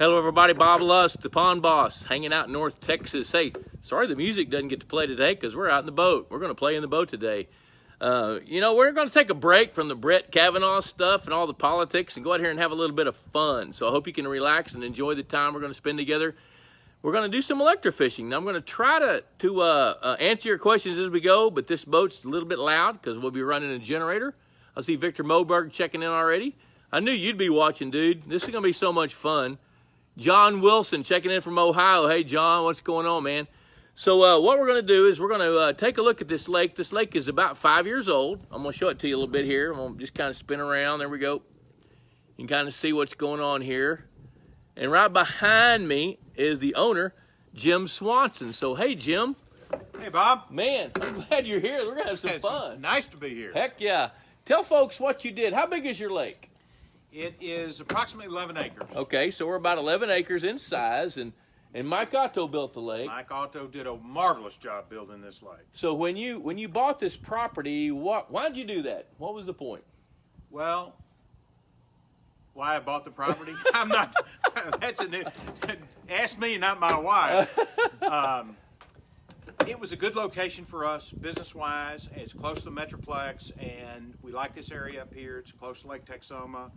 Hello everybody, Bob Lusk, the Pond Boss, hanging out in North Texas. Hey, sorry the music doesn't get to play today because we're out in the boat. We're going to play in the boat today. We're going to take a break from the Brett Kavanaugh stuff and all the politics and go out here and have a little bit of fun. So I hope you can relax and enjoy the time we're going to spend together. We're going to do some electrofishing. Now I'm going to try to answer your questions as we go, but this boat's a little bit loud because we'll be running a generator. I see Victor Moberg checking in already. I knew you'd be watching, dude. This is going to be so much fun. John Wilson checking in from Ohio. Hey, John, what's going on, man? So what we're going to do is we're going to take a look at this lake. This lake is about 5 years old. I'm going to show it to you a little bit here. I'm going to just kind of spin around. There we go. You can kind of see what's going on here. And right behind me is the owner, Jim Swanson. So, hey, Jim. Hey, Bob. Man, I'm glad you're here. We're going to have some fun. Nice to be here. Heck yeah. Tell folks what you did. How big is your lake? It is approximately 11 acres. Okay, so we're about 11 acres in size, and Mike Otto built the lake. Mike Otto did a marvelous job building this lake. So when you bought this property, why'd you do that? What was the point? Well, why I bought the property? I'm not. Ask me, not my wife. It was a good location for us, business-wise. It's close to the Metroplex, and we like this area up here. It's close to Lake Texoma.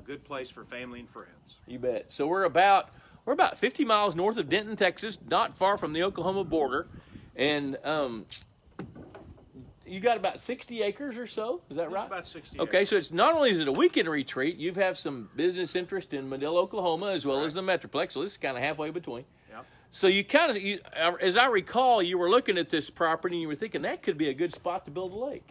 Good place for family and friends. You bet. So we're about 50 miles north of Denton, Texas, not far from the Oklahoma border, and you got about 60 acres or so. Is that right? It's about 60 Okay, acres. so it's not only is it a weekend retreat, you have some business interest in Medill, Oklahoma, as well as the Metroplex. So this is kind of halfway between. Yep. So as I recall, you were looking at this property and you were thinking that could be a good spot to build a lake.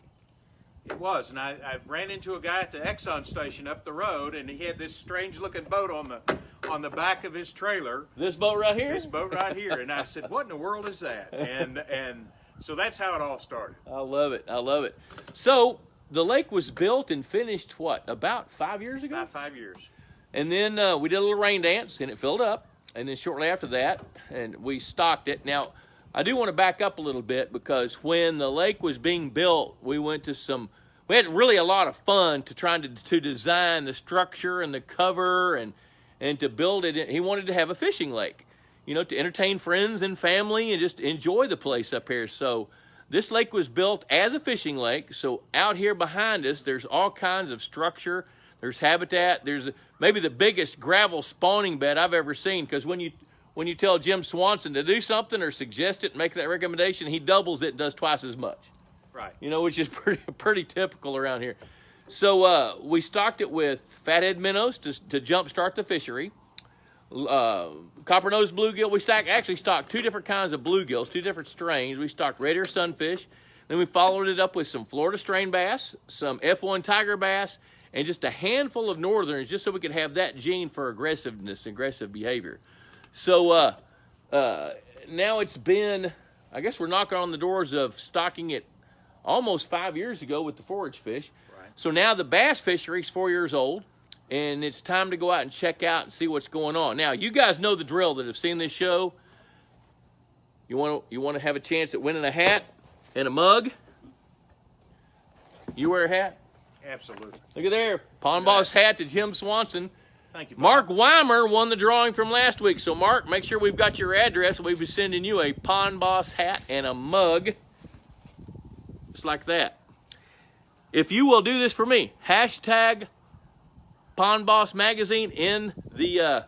It was, and I ran into a guy at the Exxon station up the road, and he had this strange-looking boat on the back of his trailer. This boat right here? This boat right here, and I said, "What in the world is that?" And so that's how it all started. I love it. I love it. So the lake was built and finished what, about 5 years ago? About 5 years. And then we did a little rain dance, and it filled up. And then shortly after that, and we stocked it. Now, I do want to back up a little bit because when the lake was being built, we had really a lot of fun to design the structure and the cover and to build it. He wanted to have a fishing lake, to entertain friends and family and just enjoy the place up here. So this lake was built as a fishing lake. So out here behind us, there's all kinds of structure. There's habitat. There's maybe the biggest gravel spawning bed I've ever seen, because when you tell Jim Swanson to do something or suggest it and make that recommendation, he doubles it and does twice as much. Right. Which is pretty typical around here. So we stocked it with fathead minnows to jumpstart the fishery. Copper-nosed bluegill. We actually stocked two different kinds of bluegills, two different strains. We stocked Redear Sunfish. Then we followed it up with some Florida Strain bass, some F1 tiger bass, and just a handful of northerners, just so we could have that gene for aggressive behavior. So now it's been, I guess we're knocking on the doors of stocking it almost 5 years ago with the forage fish. Right. So now the bass fishery is 4 years old, and it's time to go out and check out and see what's going on. Now, you guys know the drill that have seen this show. You want to have a chance at winning a hat and a mug? You wear a hat? Absolutely. Look at there, Pond Boss hat to Jim Swanson. Thank you, Bob. Mark Weimer won the drawing from last week. So, Mark, make sure we've got your address. We'll be sending you a Pond Boss hat and a mug. Just like that. If you will do this for me, hashtag Pond Boss Magazine in the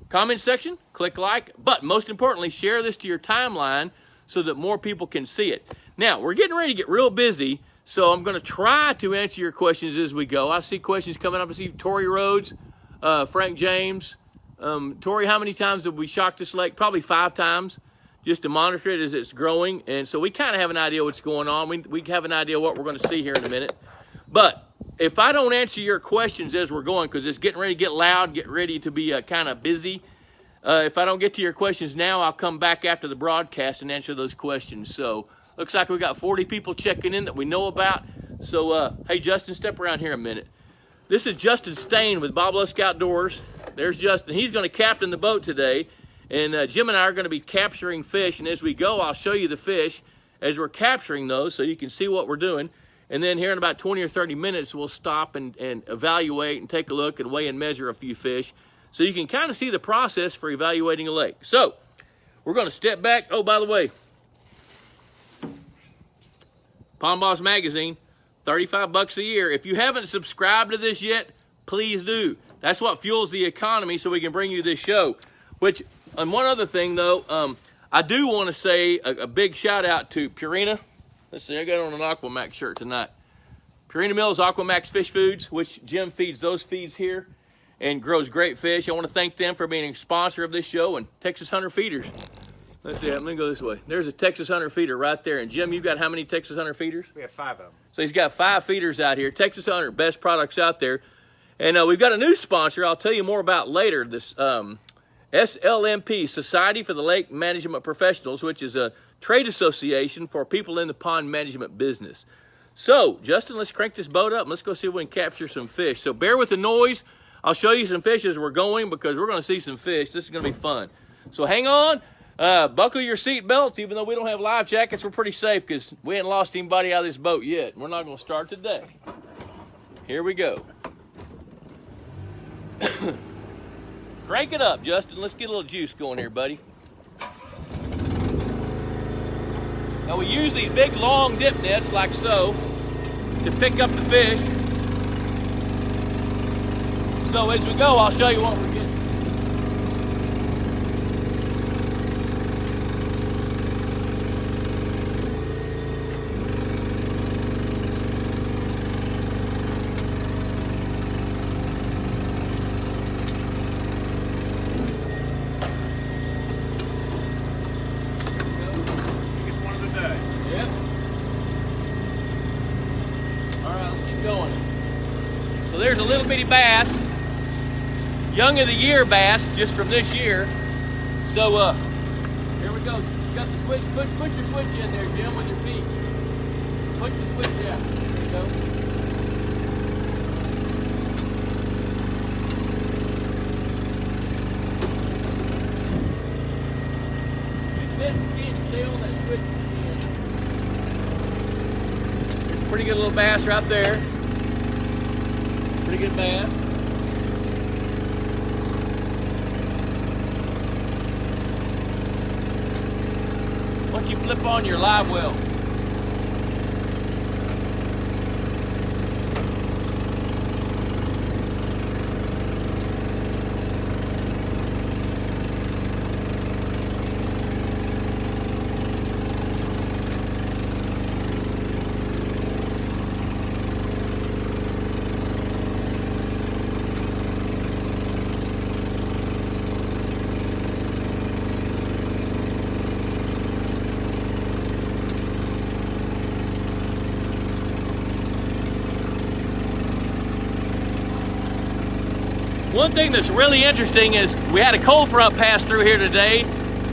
comment section. Click like. But most importantly, share this to your timeline so that more people can see it. Now, we're getting ready to get real busy. So I'm going to try to answer your questions as we go. I see questions coming up. I see Tori Rhodes, Frank James. Tori, how many times have we shocked this lake? Probably 5 times, just to monitor it as it's growing. And so we kind of have an idea what's going on. We have an idea what we're going to see here in a minute. But if I don't answer your questions as we're going, because it's getting ready to get loud, get ready to be kind of busy, if I don't get to your questions now, I'll come back after the broadcast and answer those questions. So looks like we got 40 people checking in that we know about. So, hey, Justin, step around here a minute. This is Justin Stain with Bob Lusk Outdoors. There's Justin. He's going to captain the boat today. And Jim and I are going to be capturing fish. And as we go, I'll show you the fish as we're capturing those so you can see what we're doing. And then here in about 20 or 30 minutes, we'll stop and evaluate and take a look and weigh and measure a few fish. so you can kind of see the process for evaluating a lake. So we're going to step back. Oh, by the way, Pond Boss Magazine, 35 bucks a year. If you haven't subscribed to this yet, please do. That's what fuels the economy, so we can bring you this show. Which, and one other thing though, I do want to say a big shout out to Purina. Let's see, I got on an Aquamax shirt tonight. Purina Mills Aquamax Fish Foods, which Jim feeds those feeds here and grows great fish. I want to thank them for being a sponsor of this show, and Texas Hunter Feeders. Let's see, let me go this way. There's a Texas Hunter feeder right there. And Jim, you've got how many Texas Hunter feeders? We have 5 of them. So he's got 5 feeders out here. Texas Hunter, best products out there. And we've got a new sponsor I'll tell you more about later. This SLMP, Society for the Lake Management Professionals, which is a trade association for people in the pond management business. So, Justin, let's crank this boat up and let's go see if we can capture some fish. So bear with the noise. I'll show you some fish as we're going, because we're going to see some fish. This is going to be fun. So hang on. Buckle your seat belts. Even though we don't have life jackets, we're pretty safe because we ain't lost anybody out of this boat yet. We're not going to start today. Here we go. Crank it up, Justin. Let's get a little juice going here, buddy. Now we use these big long dip nets like so to pick up the fish. So as we go, I'll show you what we're getting. There's a little bitty bass, young of the year bass, just from this year. So here we go. You got the switch. Put your switch in there, Jim, with your feet. Put the switch out. There you go. Stay on that switch. There's a pretty good little bass right there. Pretty good bass. Why don't you flip on your live well? One thing that's really interesting is we had a cold front pass through here today.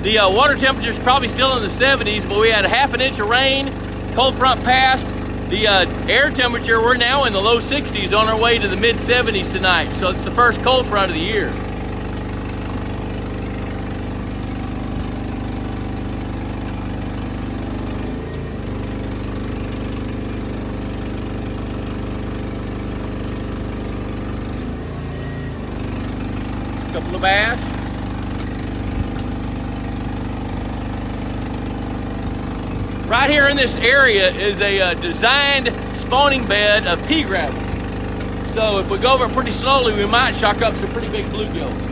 The water temperature is probably still in the 70s, but we had a ½ inch of rain, cold front passed. The air temperature, we're now in the low 60s on our way to the mid 70s tonight. So it's the first cold front of the year. Couple of bass. Right here in this area is a designed spawning bed of pea gravel. So if we go over it pretty slowly, we might shock up some pretty big bluegills.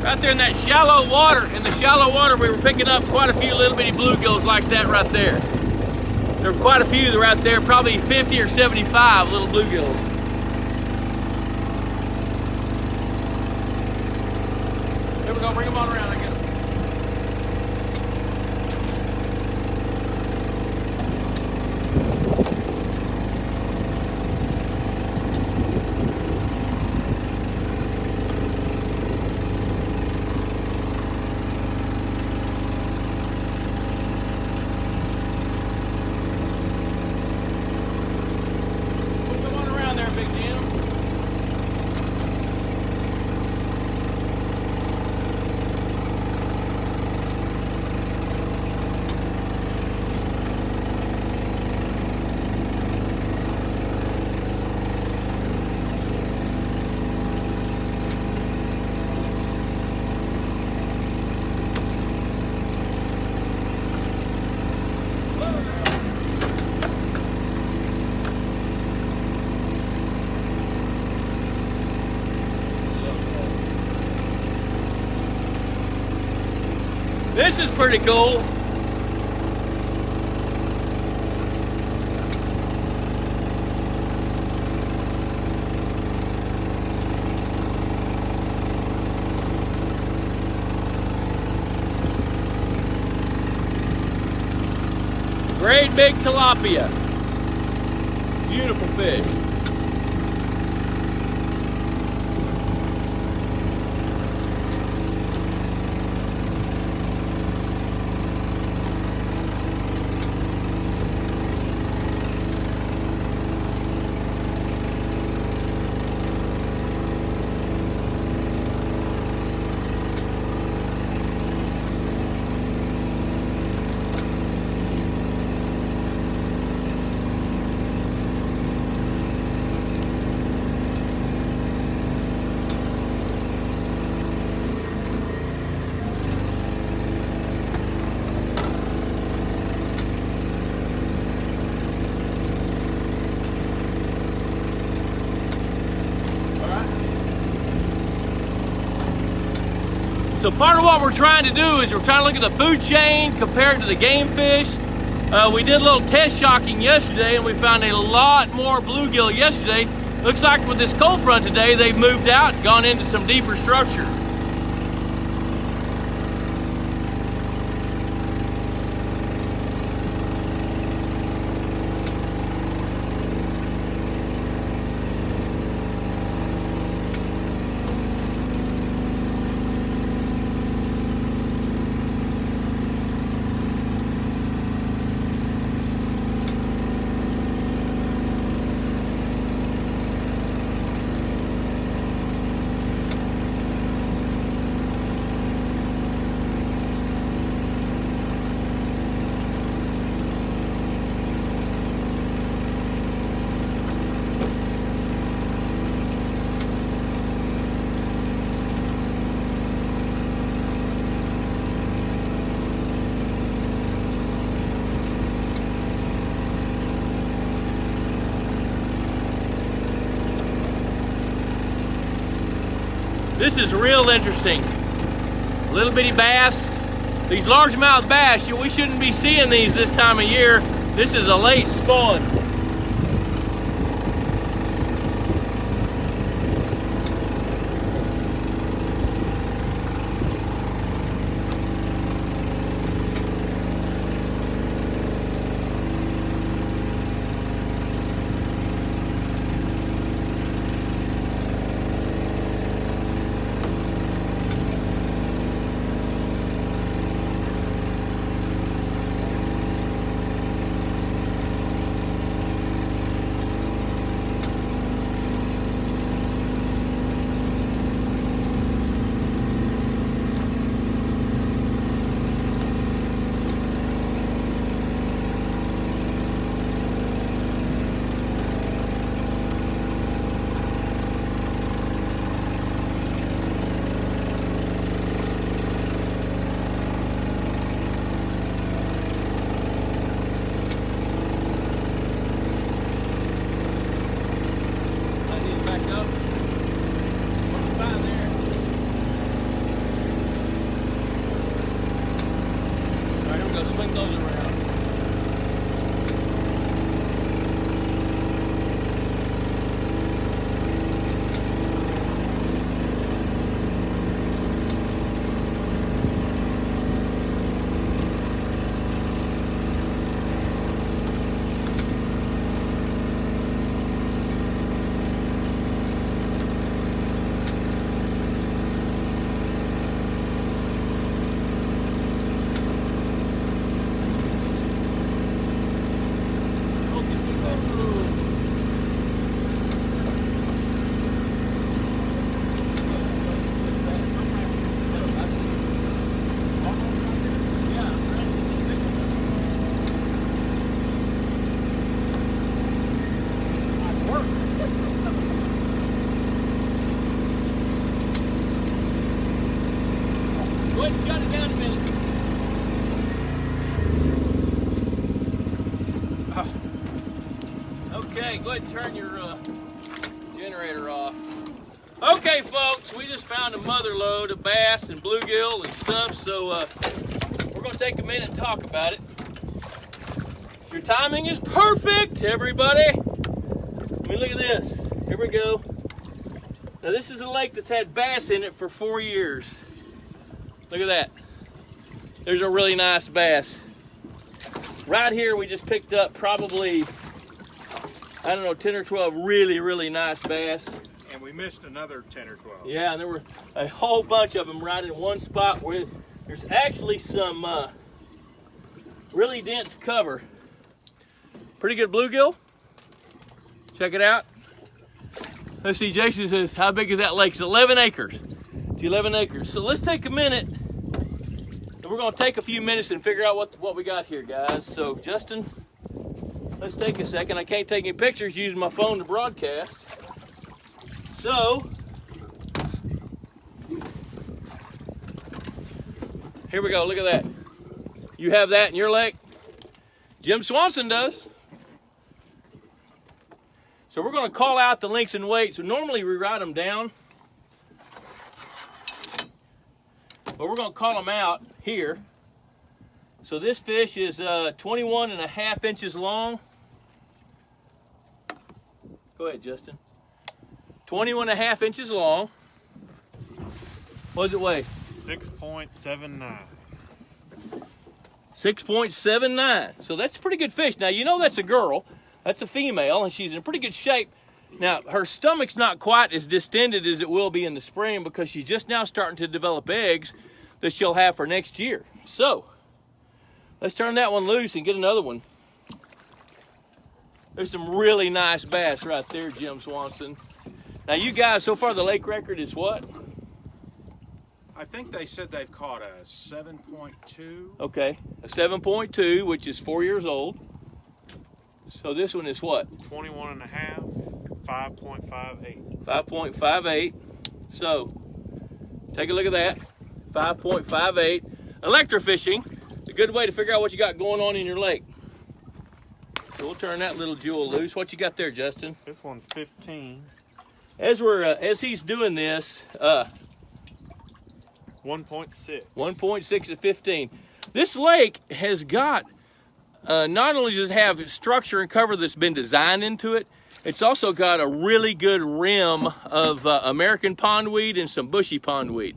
Right there in that shallow water, we were picking up quite a few little bitty bluegills like that right there. There were quite a few right there, probably 50 or 75 little bluegills. Here we go, bring them on around, I guess. This is pretty cool. Great big tilapia. Beautiful fish. So part of what we're trying to do is we're trying to look at the food chain compared to the game fish. We did a little test shocking yesterday and we found a lot more bluegill yesterday. Looks like with this cold front today, they've moved out and gone into some deeper structure. This is real interesting. Little bitty bass. These largemouth bass, we shouldn't be seeing these this time of year. This is a late spawn. ahead and shut it down a minute. Okay, go ahead and turn your generator off. Okay, folks, we just found a mother lode of bass and bluegill and stuff, so we're going to take a minute and talk about it. Your timing is perfect, everybody. I mean, look at this. Here we go. Now, this is a lake that's had bass in it for 4 years. Look at that. There's a really nice bass. Right here, we just picked up probably, I don't know, 10 or 12 really, really nice bass. And we missed another 10 or 12. Yeah, and there were a whole bunch of them right in one spot where there's actually some really dense cover. Pretty good bluegill. Check it out. Let's see, Jason says, how big is that lake? It's 11 acres. It's 11 acres. So let's take a minute, and we're going to take a few minutes and figure out what we got here, guys. So, Justin, let's take a second. I can't take any pictures using my phone to broadcast. So, here we go. Look at that. You have that in your lake? Jim Swanson does. So we're going to call out the lengths and weights. So normally we write them down, but we're going to call them out here. So this fish is 21.5 inches long. Go ahead, Justin. 21.5 inches long. What does it weigh? 6.79. 6.79. So that's a pretty good fish. Now, you know that's a girl. That's a female, and she's in pretty good shape. Now, her stomach's not quite as distended as it will be in the spring because she's just now starting to develop eggs that she'll have for next year. So, let's turn that one loose and get another one. There's some really nice bass right there, Jim Swanson. Now, you guys, so far the lake record is what? I think they said they've caught a 7.2. Okay, a 7.2, which is 4 years old. So this one is what? 21.5, 5.58. 5.58. So, take a look at that. 5.58. Electrofishing. It's a good way to figure out what you got going on in your lake. So we'll turn that little jewel loose. What you got there, Justin? This one's 15. As he's doing this, 1.6. 1.6 to 15. This lake has got, not only does it have structure and cover that's been designed into it, it's also got a really good rim of American pondweed and some bushy pondweed.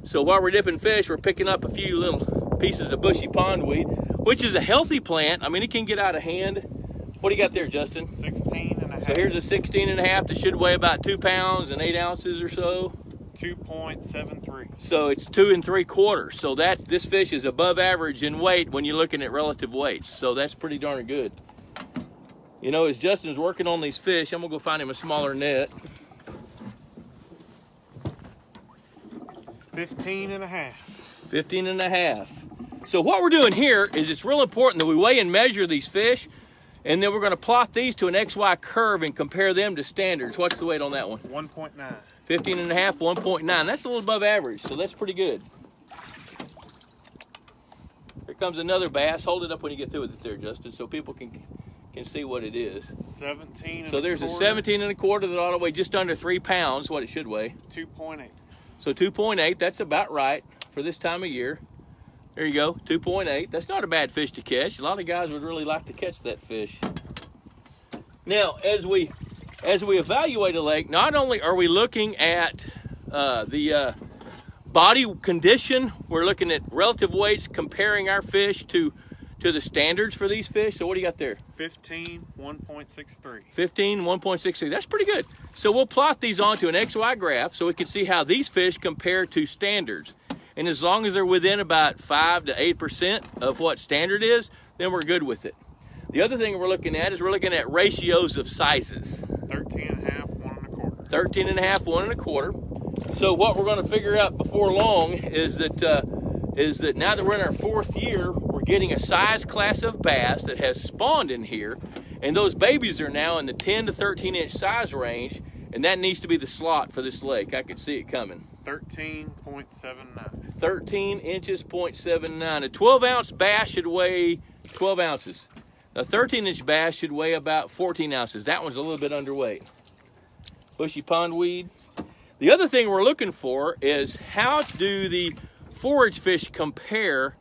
So while we're dipping fish, we're picking up a few little pieces of bushy pondweed, which is a healthy plant. I mean, it can get out of hand. What do you got there, Justin? 16.5. So here's a 16.5 that should weigh about 2 pounds and 8 ounces or so. 2.73. So it's 2 3/4. So this fish is above average in weight when you're looking at relative weights. So that's pretty darn good. You know, as Justin's working on these fish, I'm gonna go find him a smaller net. 15.5. 15.5. So what we're doing here is it's real important that we weigh and measure these fish, and then we're gonna plot these to an XY curve and compare them to standards. What's the weight on that one? 1.9. 15.5, 1.9. That's a little above average, so that's pretty good. Here comes another bass. Hold it up when you get through with it there, Justin, so people can see what it is. 17. So there's a 17.25 that ought to weigh just under 3 pounds, what it should weigh. 2.8. So 2.8, that's about right for this time of year. There you go, 2.8. That's not a bad fish to catch. A lot of guys would really like to catch that fish. Now, as we evaluate a lake, not only are we looking at the body condition, we're looking at relative weights, comparing our fish to the standards for these fish. So what do you got there? 15, 1.63. 15, 1.63. That's pretty good. So we'll plot these onto an XY graph so we can see how these fish compare to standards. And as long as they're within about 5 to 8% of what standard is, then we're good with it. The other thing we're looking at is we're looking at ratios of sizes. 13.5, 1.25. 13.5, 1.25. So what we're going to figure out before long is that now that we're in our 4th year, we're getting a size class of bass that has spawned in here, and those babies are now in the 10 to 13 inch size range, and that needs to be the slot for this lake. I could see it coming. 13.79. 13 inches, 0.79. A 12-ounce bass should weigh 12 ounces. A 13-inch bass should weigh about 14 ounces. That one's a little bit underweight. Bushy pondweed. The other thing we're looking for is how do the forage fish compare,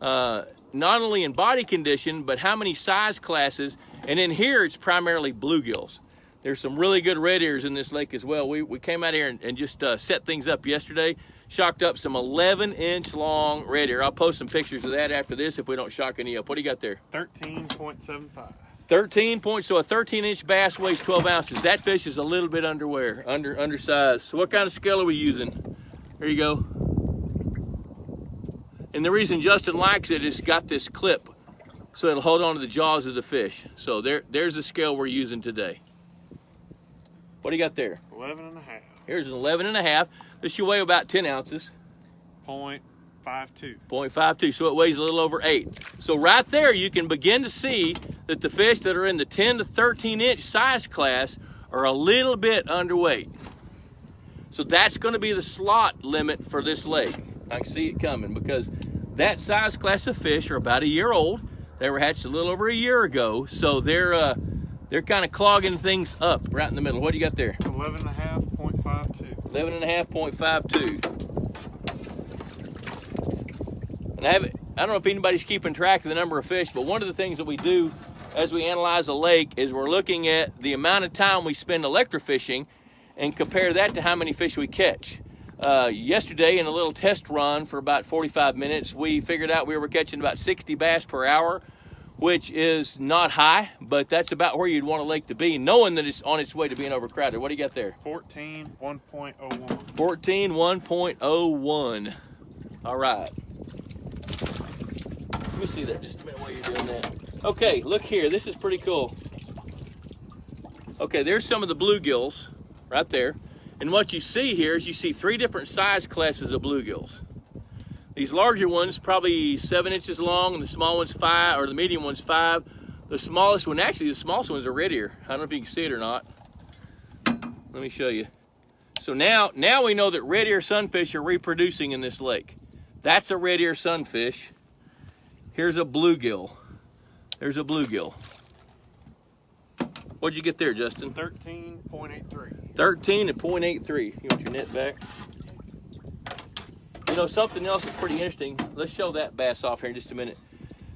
not only in body condition, but how many size classes. And in here, it's primarily bluegills. There's some really good red ears in this lake as well. We came out here and just set things up yesterday. Shocked up some 11-inch long red ear. I'll post some pictures of that after this if we don't shock any up. What do you got there? 13.75. So a 13-inch bass weighs 12 ounces. That fish is a little bit undersized. So what kind of scale are we using? There you go. And the reason Justin likes it is it's got this clip, so it'll hold on to the jaws of the fish. So there's the scale we're using today. What do you got there? 11.5. Here's an 11.5. This should weigh about 10 ounces. 0.52. 0.52, so it weighs a little over 8. So right there, you can begin to see that the fish that are in the 10 to 13-inch size class are a little bit underweight. So that's going to be the slot limit for this lake. I can see it coming because that size class of fish are about a year old. They were hatched a little over a year ago, so they're kind of clogging things up right in the middle. What do you got there? 11.5, 0.52. 11.5, 0.52. And I don't know if anybody's keeping track of the number of fish, but one of the things that we do as we analyze a lake is we're looking at the amount of time we spend electrofishing and compare that to how many fish we catch. Yesterday, in a little test run for about 45 minutes, we figured out we were catching about 60 bass per hour, which is not high, but that's about where you'd want a lake to be, knowing that it's on its way to being overcrowded. What do you got there? 14, 1.01. 14, 1.01. All right. Let me see that just a minute while you're doing that. Okay, look here. This is pretty cool. Okay, there's some of the bluegills right there. And what you see here is you see 3 different size classes of bluegills. These larger ones, probably 7 inches long, and the small one's 5, or the medium one's 5. The smallest one, actually the smallest one's a red ear. I don't know if you can see it or not. Let me show you. So now we know that red ear sunfish are reproducing in this lake. That's a red ear sunfish. Here's a bluegill. There's a bluegill. What'd you get there, Justin? 13.83. 13 and 0.83. You want your net back? You know, something else that's pretty interesting. Let's show that bass off here in just a minute.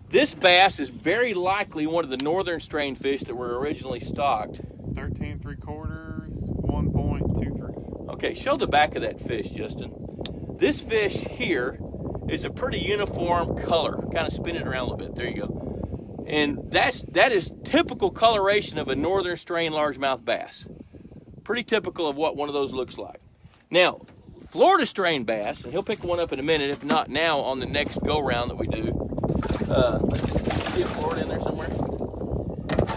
This bass is very likely one of the northern strain fish that were originally stocked. 13.75, 1.23. Okay, show the back of that fish, Justin. This fish here is a pretty uniform color. Kind of spin it around a little bit. There you go. And that is typical coloration of a northern strain largemouth bass. Pretty typical of what one of those looks like. Now, Florida strain bass, and he'll pick one up in a minute, if not now on the next go-round that we do. Let's see if Florida in there somewhere.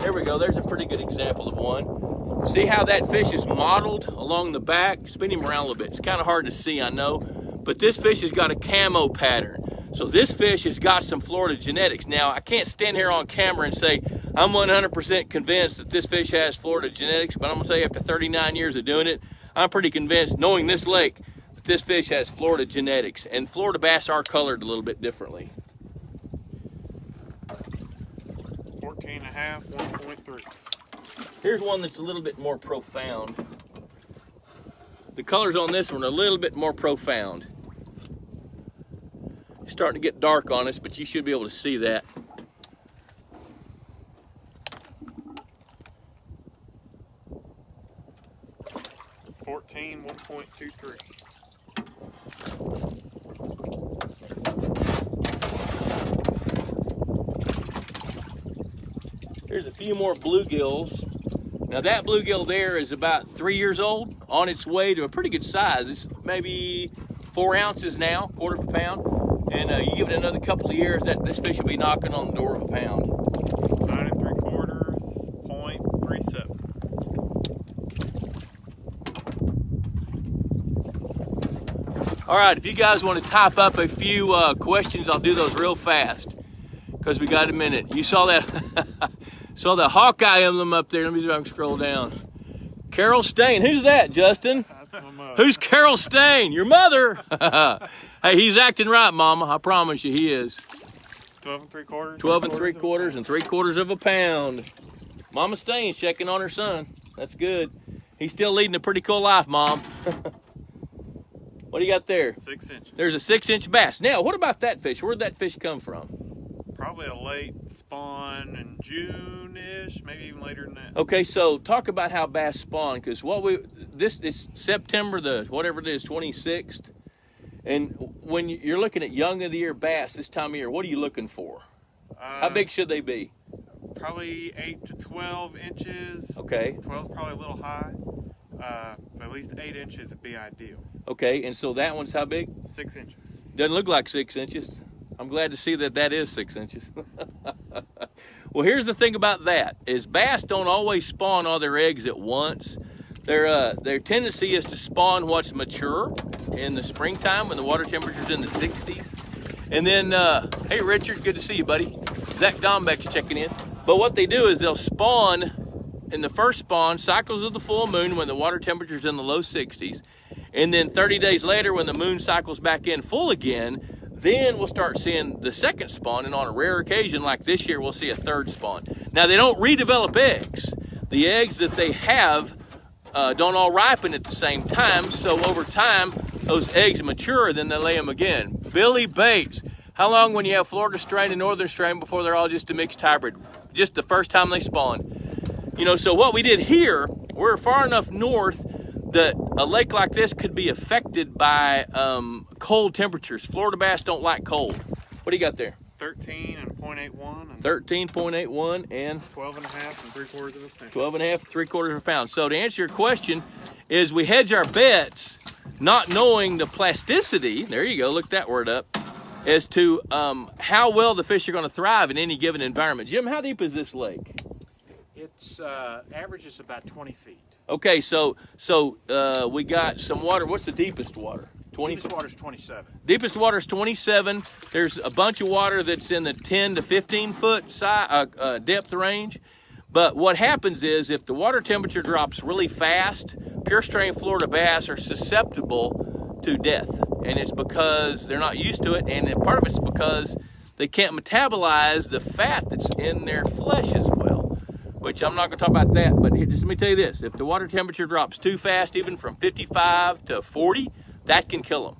There we go. There's a pretty good example of one. See how that fish is mottled along the back? Spin him around a little bit. It's kind of hard to see, I know. But this fish has got a camo pattern. So this fish has got some Florida genetics. Now, I can't stand here on camera and say I'm 100% convinced that this fish has Florida genetics, but I'm going to tell you after 39 years of doing it, I'm pretty convinced, knowing this lake, that this fish has Florida genetics. And Florida bass are colored a little bit differently. 14.5, 1.3. Here's one that's a little bit more profound. The colors on this one are a little bit more profound. It's starting to get dark on us, but you should be able to see that. $14, 1.23. There's a few more bluegills. Now that bluegill there is about 3 years old, on its way to a pretty good size. It's maybe 4 ounces now, quarter of a pound. And you give it another couple of years, this fish will be knocking on the door of a pound. 9 3/4, 0.37. All right, if you guys want to type up a few questions, I'll do those real fast because we got a minute. You saw that, saw the Hawkeye emblem up there. Let me see if I can scroll down. Carol Stain, who's that, Justin? That's my mother. Who's Carol Stain? Your mother? Hey, he's acting right, Mama. I promise you he is. 12 3/4. 12 3/4 and 3/4 of a pound. Mama Stain's checking on her son. That's good. He's still leading a pretty cool life, Mom. What do you got there? 6 inches. There's a 6-inch bass. Now, what about that fish? Where'd that fish come from? Probably a late spawn in June-ish, maybe even later than that. Okay, so talk about how bass spawn, because this is September the whatever it is, 26th, and when you're looking at young of the year bass this time of year, what are you looking for? How big should they be? Probably 8 to 12 inches. Okay. 12 is probably a little high. But at least 8 inches would be ideal. Okay, and so that one's how big? 6 inches. Doesn't look like 6 inches. I'm glad to see that is 6 inches. Well, here's the thing about that, is bass don't always spawn all their eggs at once. Their tendency is to spawn what's mature in the springtime when the water temperature's in the 60s. And then, hey Richard, good to see you, buddy. Zach Dombeck's checking in. But what they do is they'll spawn in the first spawn, cycles of the full moon when the water temperature's in the low 60s. And then 30 days later when the moon cycles back in full again, then we'll start seeing the second spawn, and on a rare occasion like this year, we'll see a third spawn. Now, they don't redevelop eggs. The eggs that they have don't all ripen at the same time, so over time, those eggs mature, then they lay them again. Billy Bates, how long when you have Florida Strain and Northern Strain before they're all just a mixed hybrid? Just the first time they spawn. You know, so what we did here, we're far enough north that a lake like this could be affected by cold temperatures. Florida bass don't like cold. What do you got there? 13 and 0.81 and 13.81 and 12 and a half and 3/4 of a pound. 12 and a half, 3/4 of a pound. So to answer your question, is we hedge our bets, not knowing the plasticity, there you go, look that word up, as to how well the fish are gonna thrive in any given environment. Jim, how deep is this lake? It's averages about 20 feet. Okay, so we got some water. What's the deepest water? 20. Deepest water is 27. Deepest water is 27. There's a bunch of water that's in the 10 to 15 foot depth range. But what happens is if the water temperature drops really fast, pure strain Florida bass are susceptible to death. And it's because they're not used to it, and part of it's because they can't metabolize the fat that's in their flesh as well. Which I'm not going to talk about that, but here, just let me tell you this. If the water temperature drops too fast, even from 55 to 40, that can kill them.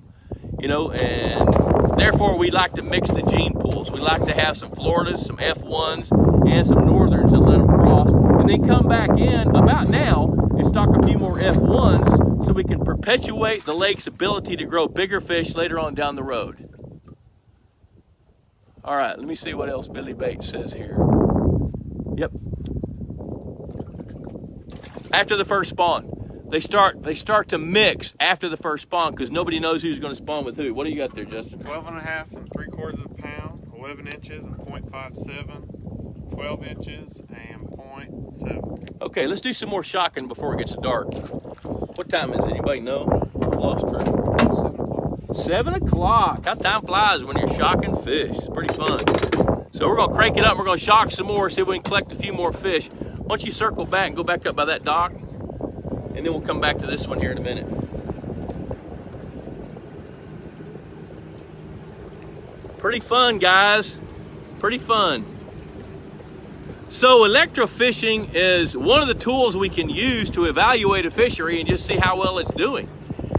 You know, and therefore we like to mix the gene pools. We like to have some Floridas, some F1s, and some Northerns and let them cross. And then come back in about now and stock a few more F1s so we can perpetuate the lake's ability to grow bigger fish later on down the road. All right, let me see what else Billy Bates says here. Yep. After the first spawn, they start to mix after the first spawn because nobody knows who's going to spawn with who. What do you got there, Justin? 12 and a half and 3/4 of a pound, 11 inches and 0.57, 12 inches and 0.7. Okay, let's do some more shocking before it gets dark. What time is it? Anybody know? Lost track. 7 o'clock. How time flies when you're shocking fish. It's pretty fun. So we're going to crank it up. We're going to shock some more, see if we can collect a few more fish. Why don't you circle back and go back up by that dock, and then we'll come back to this one here in a minute. Pretty fun, guys. Pretty fun. So electrofishing is one of the tools we can use to evaluate a fishery and just see how well it's doing.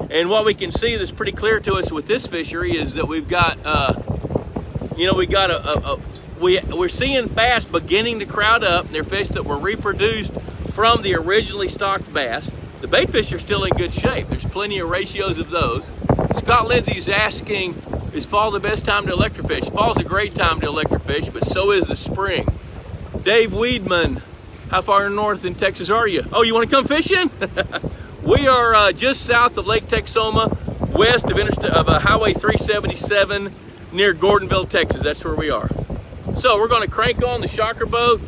And what we can see that's pretty clear to us with this fishery is that we've got, we're seeing bass beginning to crowd up. They're fish that were reproduced from the originally stocked bass. The bait fish are still in good shape. There's plenty of ratios of those. Scott Lindsay's asking, is fall the best time to electrofish? Fall's a great time to electrofish, but so is the spring. Dave Weedman, how far north in Texas are you? Oh, you want to come fishing? We are just south of Lake Texoma, west of Highway 377 near Gordonville, Texas. That's where we are. So we're going to crank on the shocker boat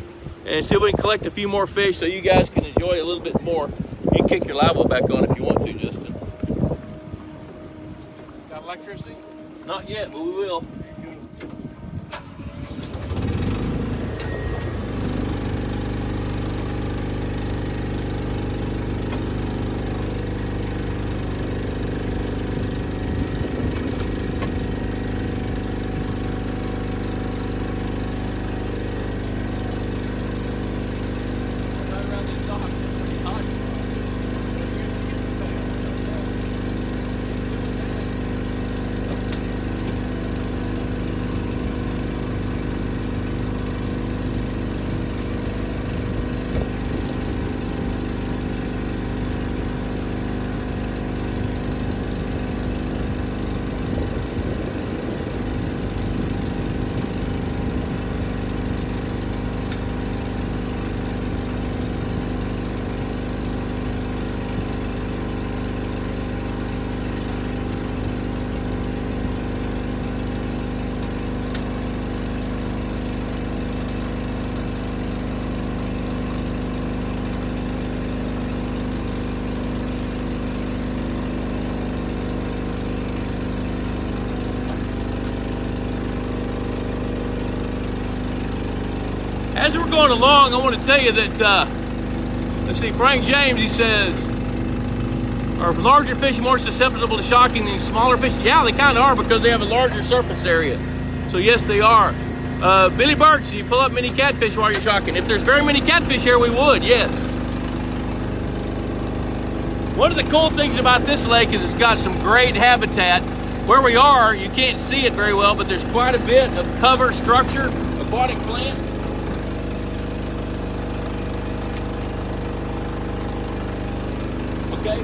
and see if we can collect a few more fish so you guys can enjoy a little bit more. You can kick your live well back on if you want to, Justin. Got electricity? Not yet, but we will. As we're going along, I want to tell you that, let's see, Frank James, he says, are larger fish more susceptible to shocking than smaller fish? Yeah, they kind of are because they have a larger surface area. So yes, they are. Billy Birch, you pull up many catfish while you're shocking. If there's very many catfish here, we would, yes. One of the cool things about this lake is it's got some great habitat. Where we are, you can't see it very well, but there's quite a bit of cover structure, aquatic plants. Okay.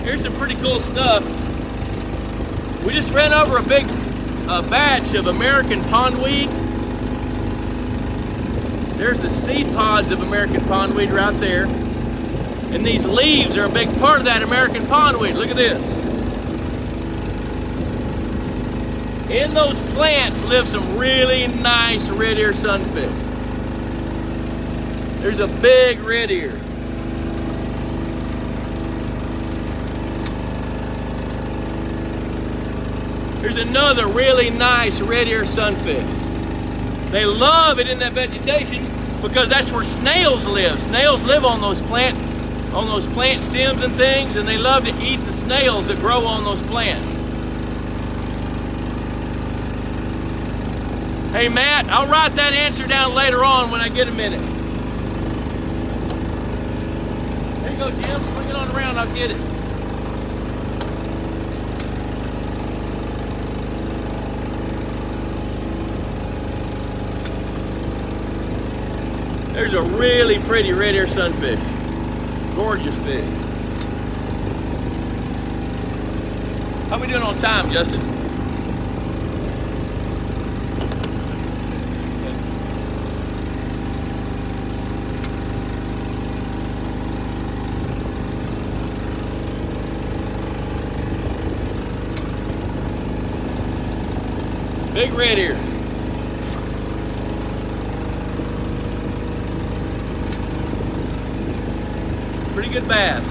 Here's some pretty cool stuff. We just ran over a big batch of American pondweed. There's the seed pods of American pondweed right there. And these leaves are a big part of that American pondweed. Look at this. In those plants live some really nice red ear sunfish. There's a big red ear. There's another really nice red ear sunfish. They love it in that vegetation because that's where snails live. Snails live on those plant stems and things, and they love to eat the snails that grow on those plants. Hey Matt, I'll write that answer down later on when I get a minute. There you go, Jim. Swing it on around, I'll get it. There's a really pretty red ear sunfish. Gorgeous fish. How we doing on time, Justin? Big red ear. Pretty good bass.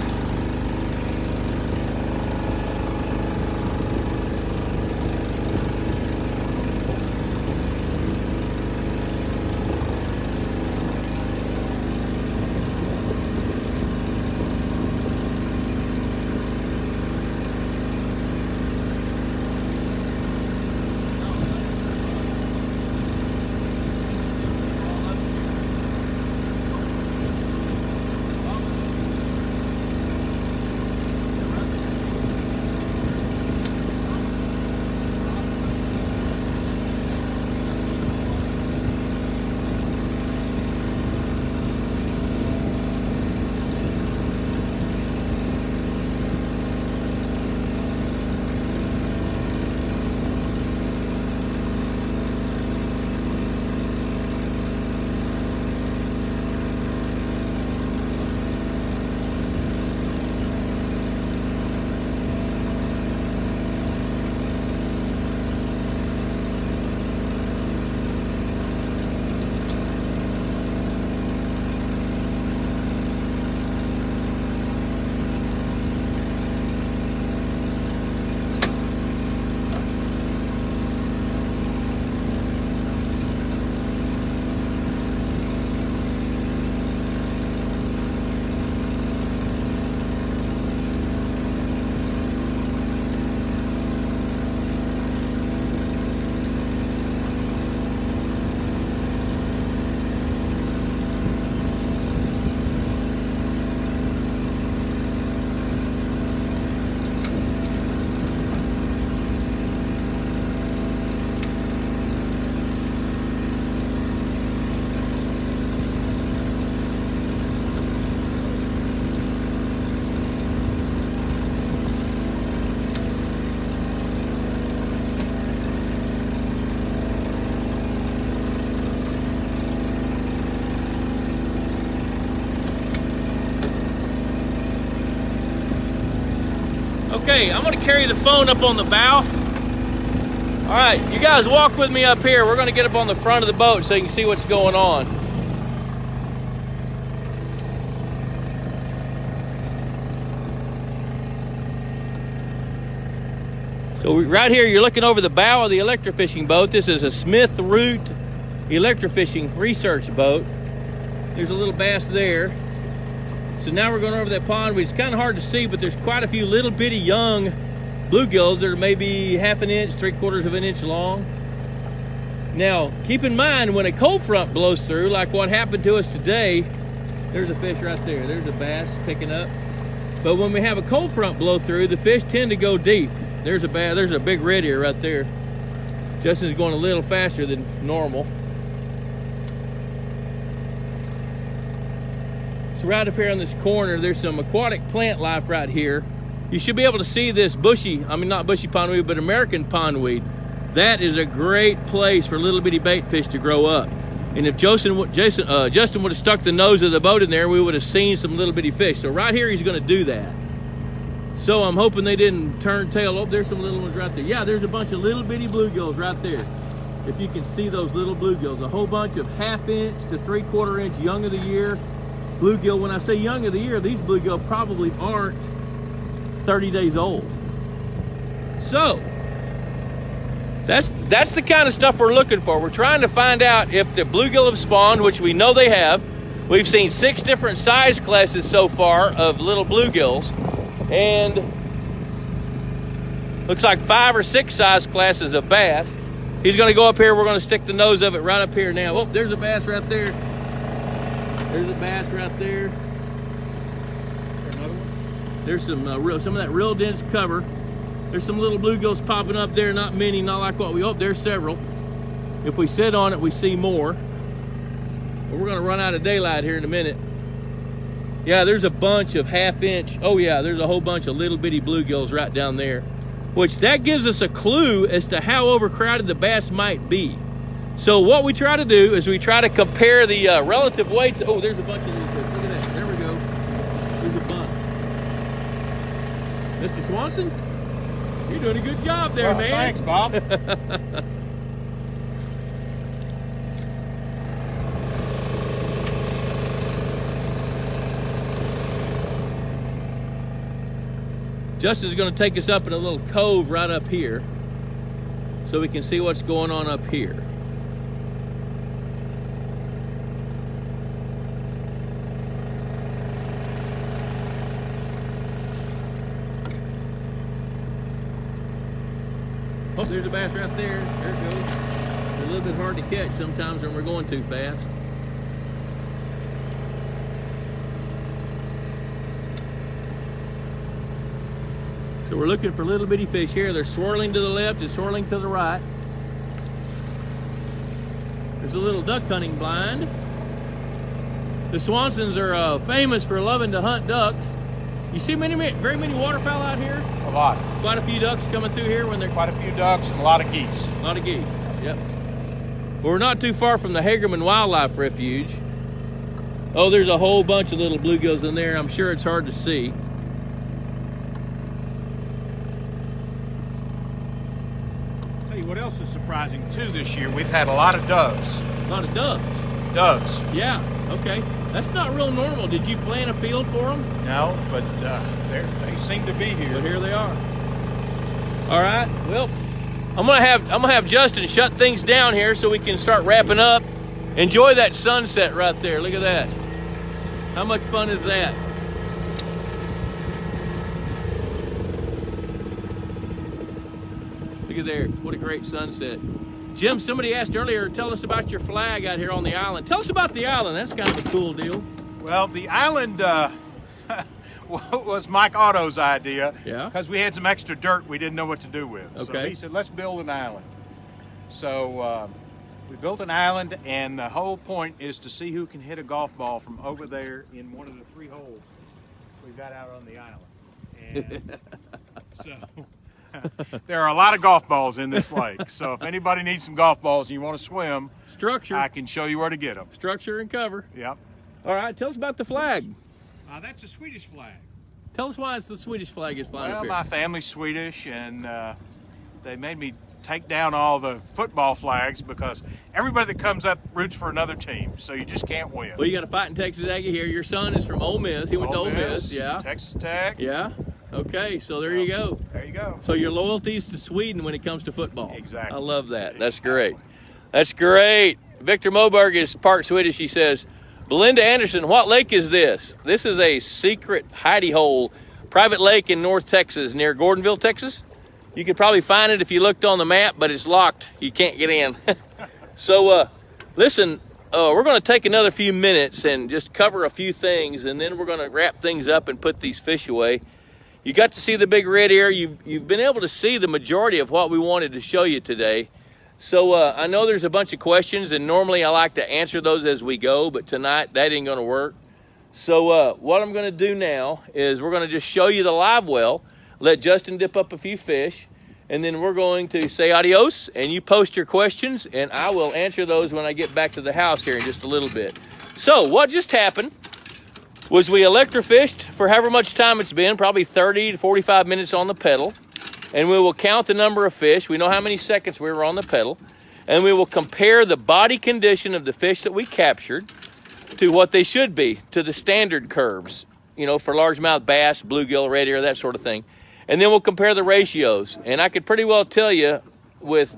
Okay, I'm gonna carry the phone up on the bow. All right, you guys walk with me up here. We're gonna get up on the front of the boat so you can see what's going on. So right here, you're looking over the bow of the electrofishing boat. This is a Smith Root electrofishing research boat. There's a little bass there. So now we're going over that pond. It's kind of hard to see, but there's quite a few little bitty young bluegills that are maybe 1/2 inch, 3/4 of an inch long. Now, keep in mind, when a cold front blows through, like what happened to us today, there's a fish right there. There's a bass picking up. But when we have a cold front blow through, the fish tend to go deep. There's a bass. There's a big red ear right there. Justin's going a little faster than normal. So right up here on this corner, there's some aquatic plant life right here. You should be able to see this bushy, I mean not bushy pondweed, but American pondweed. That is a great place for little bitty bait fish to grow up. And if Justin would have stuck the nose of the boat in there, we would have seen some little bitty fish. So right here, he's gonna do that. So I'm hoping they didn't turn tail. Oh, there's some little ones right there. Yeah, there's a bunch of little bitty bluegills right there. If you can see those little bluegills, a whole bunch of 1/2 inch to 3/4 inch young of the year bluegill. When I say young of the year, these bluegill probably aren't 30 days old. So that's the kind of stuff we're looking for. We're trying to find out if the bluegill have spawned, which we know they have. We've seen 6 different size classes so far of little bluegills, and looks like 5 or 6 size classes of bass. He's going to go up here. We're going to stick the nose of it right up here now. Oh, there's a bass right there. There's a bass right there. Another one? There's some of that real dense cover. There's some little bluegills popping up there. Not many, not like what we hope. There's several. If we sit on it, we see more. But we're going to run out of daylight here in a minute. Yeah, there's a bunch of 1/2 inch. Oh yeah, there's a whole bunch of little bitty bluegills right down there, which that gives us a clue as to how overcrowded the bass might be. So what we try to do is we try to compare the relative weights. Oh, there's a bunch of little fish. Look at that. There we go. There's a bunch. Mr. Swanson, you're doing a good job there, man. Thanks, Bob. Justin's going to take us up in a little cove right up here so we can see what's going on up here. Oh, there's a bass right there. There it goes. They're a little bit hard to catch sometimes when we're going too fast. So we're looking for little bitty fish here. They're swirling to the left and swirling to the right. There's a little duck hunting blind. The Swansons are famous for loving to hunt ducks. You see very many waterfowl out here? A lot. Quite a few ducks coming through here when they're... Quite a few ducks and a lot of geese. A lot of geese, yep. Well, we're not too far from the Hagerman Wildlife Refuge. Oh, there's a whole bunch of little bluegills in there. I'm sure it's hard to see. Tell you what else is surprising too this year. We've had a lot of doves. A lot of doves. Doves. Yeah, okay. That's not real normal. Did you plan a field for them? No, but they seem to be here. But here they are. All right. Well, I'm gonna have Justin shut things down here so we can start wrapping up. Enjoy that sunset right there. Look at that. How much fun is that? Look at there. What a great sunset. Jim, somebody asked earlier, tell us about your flag out here on the island. Tell us about the island. That's kind of a cool deal. Well, the island was Mike Otto's idea. Yeah. Because we had some extra dirt we didn't know what to do with. Okay. So he said, let's build an island. So we built an island, and the whole point is to see who can hit a golf ball from over there in one of the 3 holes we've got out on the island. And so... there are a lot of golf balls in this lake, so if anybody needs some golf balls and you want to swim, Structure. I can show you where to get them. Structure and cover. Yep. All right, tell us about the flag. That's a Swedish flag. Tell us why it's the Swedish flag is flying up Well, here. my family's Swedish, and they made me take down all the football flags because everybody that comes up roots for another team, so you just can't win. Well, you got a fighting Texas Aggie here. Your son is from Ole Miss. He went to Ole Miss, yeah. Texas Tech. Yeah. Okay, so there you go. There you go. So your loyalty is to Sweden when it comes to football. Exactly. I love that. That's great. That's great. Victor Moberg is part Swedish. He says, Belinda Anderson, what lake is this? This is a secret hidey hole, private lake in North Texas near Gordonville, Texas. You could probably find it if you looked on the map, but it's locked. You can't get in. So listen, we're going to take another few minutes and just cover a few things, and then we're going to wrap things up and put these fish away. You got to see the big red ear. You've been able to see the majority of what we wanted to show you today. So I know there's a bunch of questions, and normally I like to answer those as we go, but tonight that ain't gonna work. So what I'm gonna do now is we're gonna just show you the live well, let Justin dip up a few fish, and then we're going to say adios, and you post your questions, and I will answer those when I get back to the house here in just a little bit. So what just happened was we electrofished for however much time it's been, probably 30 to 45 minutes on the pedal. And we will count the number of fish. We know how many seconds we were on the pedal. And we will compare the body condition of the fish that we captured to what they should be, to the standard curves, you know, for largemouth bass, bluegill, red ear, that sort of thing. And then we'll compare the ratios. And I could pretty well tell you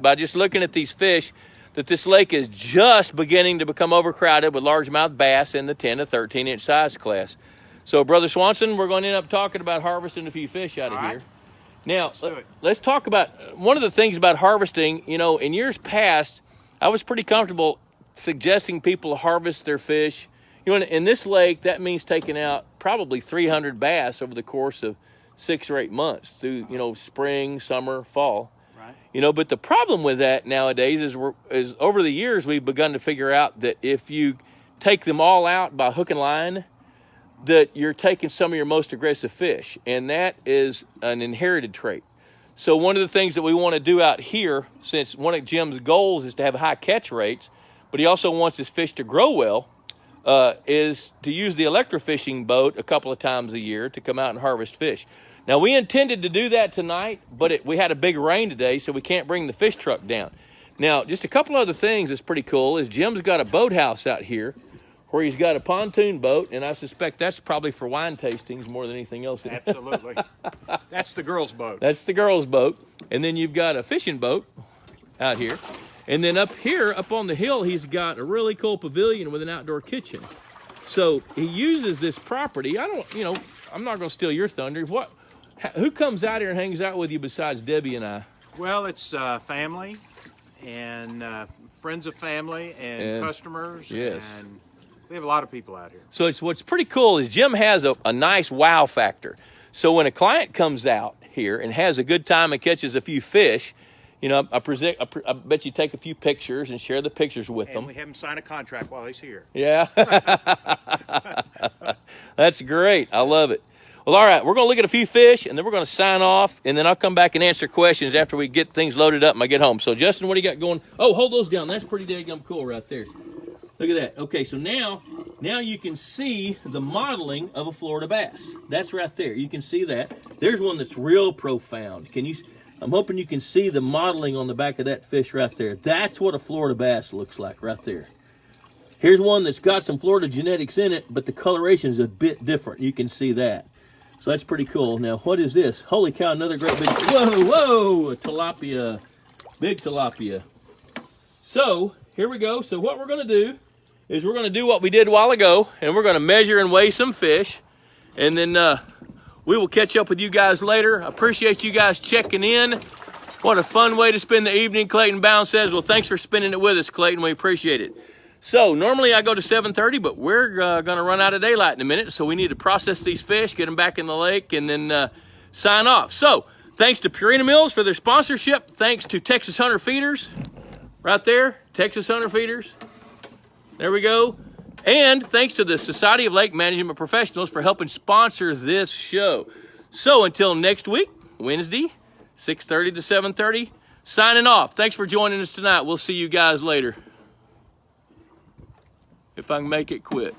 by just looking at these fish that this lake is just beginning to become overcrowded with largemouth bass in the 10 to 13 inch size class. So Brother Swanson, we're going to end up talking about harvesting a few fish out of here. Now, let's talk about one of the things about harvesting. You know, in years past, I was pretty comfortable suggesting people harvest their fish. You know, in this lake, that means taking out probably 300 bass over the course of 6 or 8 months through, you know, spring, summer, fall. Right. You know, but the problem with that nowadays is over the years, we've begun to figure out that if you take them all out by hook and line, that you're taking some of your most aggressive fish, and that is an inherited trait. So one of the things that we want to do out here, since one of Jim's goals is to have high catch rates, but he also wants his fish to grow well, is to use the electrofishing boat a couple of times a year to come out and harvest fish. Now, we intended to do that tonight, but we had a big rain today, so we can't bring the fish truck down. Now, just a couple other things that's pretty cool is Jim's got a boathouse out here where he's got a pontoon boat, and I suspect that's probably for wine tastings more than anything else. Absolutely. That's the girls' boat. That's the girls' boat. And then you've got a fishing boat out here. And then up here, up on the hill, he's got a really cool pavilion with an outdoor kitchen. So he uses this property. I'm not going to steal your thunder. Who comes out here and hangs out with you besides Debbie and I? Well, it's family and friends of family and customers. Yes. And we have a lot of people out here. So what's pretty cool is Jim has a nice wow factor. So when a client comes out here and has a good time and catches a few fish, you know, I bet you take a few pictures and share the pictures with them. And we have him sign a contract while he's here. Yeah. That's great. I love it. Well, all right, we're going to look at a few fish, and then we're going to sign off, and then I'll come back and answer questions after we get things loaded up and I get home. So, Justin, what do you got going? Oh, hold those down. That's pretty daggum cool right there. Look at that. Okay, so now you can see the modeling of a Florida bass. That's right there. You can see that. There's one that's real profound. I'm hoping you can see the modeling on the back of that fish right there. That's what a Florida bass looks like right there. Here's one that's got some Florida genetics in it, but the coloration is a bit different. You can see that. So that's pretty cool. Now, what is this? Holy cow, another great big, whoa, a tilapia, big tilapia. So, here we go. So what we're going to do is we're going to do what we did a while ago, and we're going to measure and weigh some fish, and then we will catch up with you guys later. I appreciate you guys checking in. What a fun way to spend the evening. Clayton Bound says, well, thanks for spending it with us, Clayton. We appreciate it. So normally I go to 7:30, but we're going to run out of daylight in a minute, so we need to process these fish, get them back in the lake, and then sign off. So thanks to Purina Mills for their sponsorship. Thanks to Texas Hunter Feeders right there, Texas Hunter Feeders. There we go. And thanks to the Society of Lake Management Professionals for helping sponsor this show. So until next week, Wednesday, 6:30 to 7:30, signing off. Thanks for joining us tonight. We'll see you guys later. If I can make it quit.